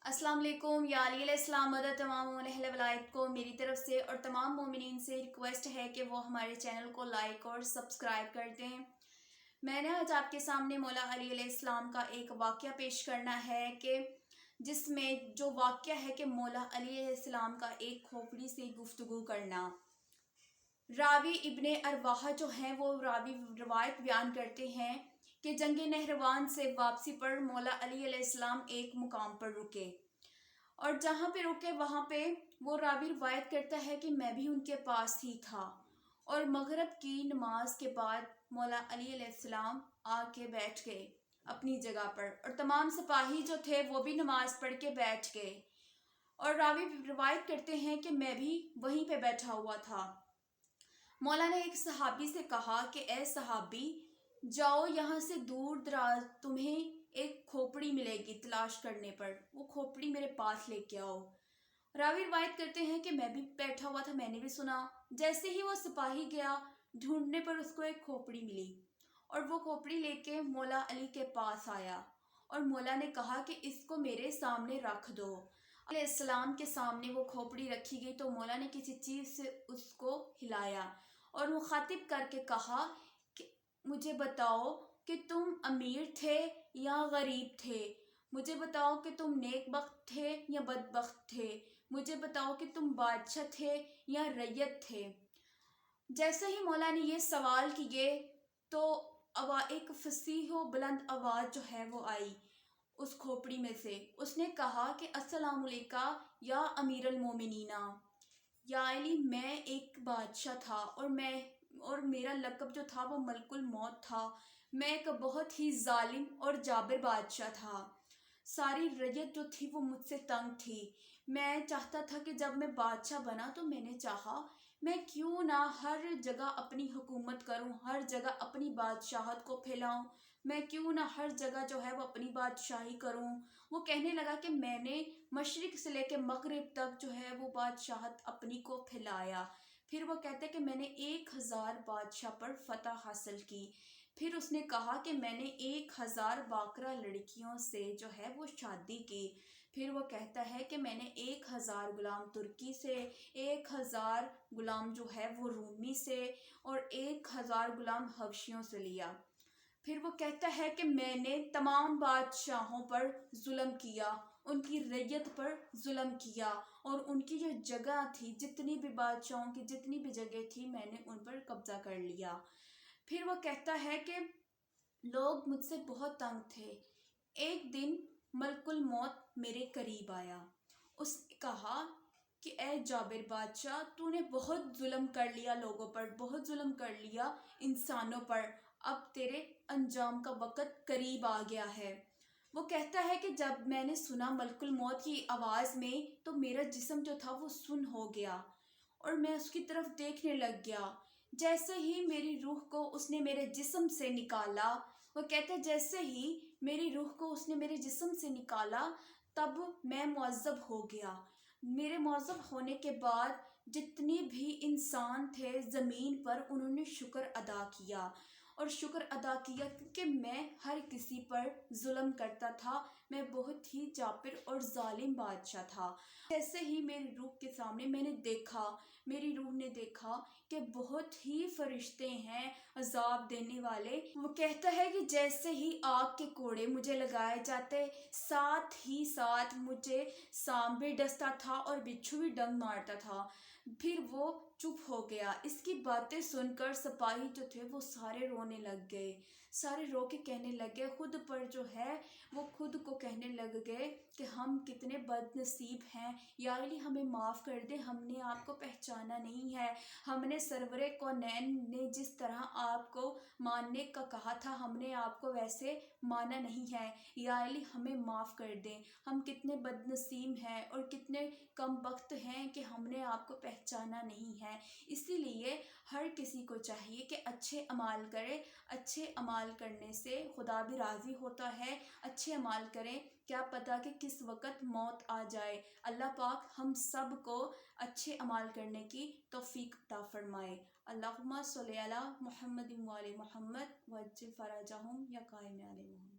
अस्सलाम वालेकुम या अली अलैहिस्सलाम मदद तमाम अहले वलायत को मेरी तरफ से और तमाम मोमिनीन से रिक्वेस्ट है कि वो हमारे चैनल को लाइक और सब्सक्राइब कर दें। मैंने आज आपके सामने मौला अली अलैहिस्सलाम का एक वाक़या पेश करना है कि जिसमें जो वाक़या है कि मौला अली अलैहिस्सलाम का एक खोपड़ी से गुफ्तगू करना। रावी इब्ने अरवाहा जो हैं वो रावी रवायत बयान करते हैं कि जंग नहरवान से वापसी पर मौला अली अलैहिस्सलाम एक मुकाम पर रुके और जहाँ पे रुके वहाँ पे वो रावी रवायत करता है कि मैं भी उनके पास ही था और मगरिब की नमाज के बाद मौला अली अलैहिस्सलाम आके बैठ गए अपनी जगह पर और तमाम सिपाही जो थे वो भी नमाज पढ़ के बैठ गए और रावी रवायत करते हैं कि मैं भी वहीं पे बैठा हुआ था। मौला ने एक सहाबी से कहा कि ए सहाबी, जाओ यहाँ से दूर दराज तुम्हें एक खोपड़ी मिलेगी, तलाश करने पर वो खोपड़ी मेरे पास लेके आओ। रावी रिवायत करते हैं कि मैं भी बैठा हुआ था, मैंने भी सुना। जैसे ही वो सिपाही गया ढूंढने पर उसको एक खोपड़ी मिली और वो खोपड़ी लेके मौला अली के पास आया और मौला ने कहा कि इसको मेरे सामने रख दो। अलैहिस्सलाम के सामने वो खोपड़ी रखी गई तो मौला ने किसी चीज़ से उसको हिलाया और मुखातिब करके कहा कि मुझे बताओ कि तुम अमीर थे या गरीब थे, मुझे बताओ कि तुम नेकबख्त थे या बदबख्त थे, मुझे बताओ कि तुम बादशाह थे या रैयत थे। जैसे ही मौला ने ये सवाल किए तो एक फसीह व बुलंद आवाज़ जो है वो आई उस खोपड़ी में से। उसने कहा कि अस्सलाम अलैका या अमीरुल मोमिनीना, या अली मैं एक बादशाह था और मेरा लक़ब जो था वो मलकुल मौत था। मैं एक बहुत ही जालिम और जाबिर बादशाह था। सारी रैयत जो थी वो मुझसे तंग थी। मैं चाहता था कि जब मैं बादशाह बना तो मैंने चाहा मैं क्यों ना हर जगह अपनी हुकूमत करूं, हर जगह अपनी बादशाहत को फैलाऊं, मैं क्यों ना हर जगह जो है वो अपनी बादशाही करूं। वो कहने लगा कि मैंने मशरिक से लेकर मगरिब तक जो है वो बादशाहत अपनी को फैलाया। फिर वो कहते कि मैंने 1000 बादशाह पर फतह हासिल की। फिर उसने कहा कि मैंने 1000 बाकरा लड़कियों से जो है वो शादी की। फिर वो कहता है कि मैंने 1000 गुलाम तुर्की से, 1000 गुलाम जो है वो रूमी से और 1000 गुलाम हबशियों से लिया। फिर वो कहता है कि मैंने तमाम बादशाहों पर जुल्म किया, उनकी रैयत पर जुल्म किया और उनकी जो जगह थी, जितनी भी बादशाहों की जितनी भी जगह थी, मैंने उन पर कब्जा कर लिया। फिर वो कहता है कि लोग मुझसे बहुत तंग थे। एक दिन मलकुल मौत मेरे करीब आया। उसने कहा कि ए जाबिर बादशाह, तूने बहुत जुल्म कर लिया लोगों पर, बहुत जुल्म कर लिया इंसानों पर, अब तेरे अंजाम का वक़्त करीब आ गया है। वो कहता है कि जब मैंने सुना मलकुल मौत की आवाज़ में तो मेरा जिस्म जो था वो सुन्न हो गया और मैं उसकी तरफ देखने लग गया। जैसे ही मेरी रूह को उसने मेरे जिस्म से निकाला, वो कहते जैसे ही मेरी रूह को उसने मेरे जिस्म से निकाला तब मैं मुअज़्ज़ब हो गया। मेरे मुअज़्ज़ब होने के बाद जितने भी इंसान थे ज़मीन पर उन्होंने शुक्र अदा किया और शुक्र अदा किया क्योंकि मैं हर किसी पर जुल्म करता था। मैं बहुत ही जाबिर और जालिम बादशाह था। जैसे ही मेरी रूह के सामने मैंने देखा, मेरी रूह ने देखा कि बहुत ही फरिश्ते हैं अजाब देने वाले। वो कहता है कि जैसे ही आग के कोड़े मुझे लगाए जाते, साथ ही साथ मुझे सांप भी डसता था और बिच्छू भी डंक मारता था। फिर वो चुप हो गया। इसकी बातें सुनकर सिपाही जो थे वो सारे रोने लग गए, सारे रो के कहने लगे, खुद पर जो है वो खुद को कहने लग गए कि हम कितने बदनसीब हैं, या अली हमें माफ़ कर दे, हमने आपको पहचाना नहीं है। हमने सरवरे कौनैन ने जिस तरह आपको मानने का कहा था हमने आपको वैसे माना नहीं है, या अली हमें माफ़ कर दें। हम कितने बदनसीब हैं और कितने कम वक्त हैं कि हमने आपको पहचाना नहीं है। इसीलिए हर किसी को चाहिए कि अच्छे अमाल करे। अच्छे अमाल करने से खुदा भी राज़ी होता है। अच्छे अमाल करें, क्या पता कि किस वक़्त मौत आ जाए। अल्लाह पाक हम सब को अच्छे अमाल करने की तौफ़ीक अता फ़रमाए। अल्लाहुम्मा सल्लि अला मुहम्मदिन व आले मुहम्मद वज्जिल फ़राजहुम या कायम आले मुहम्मद।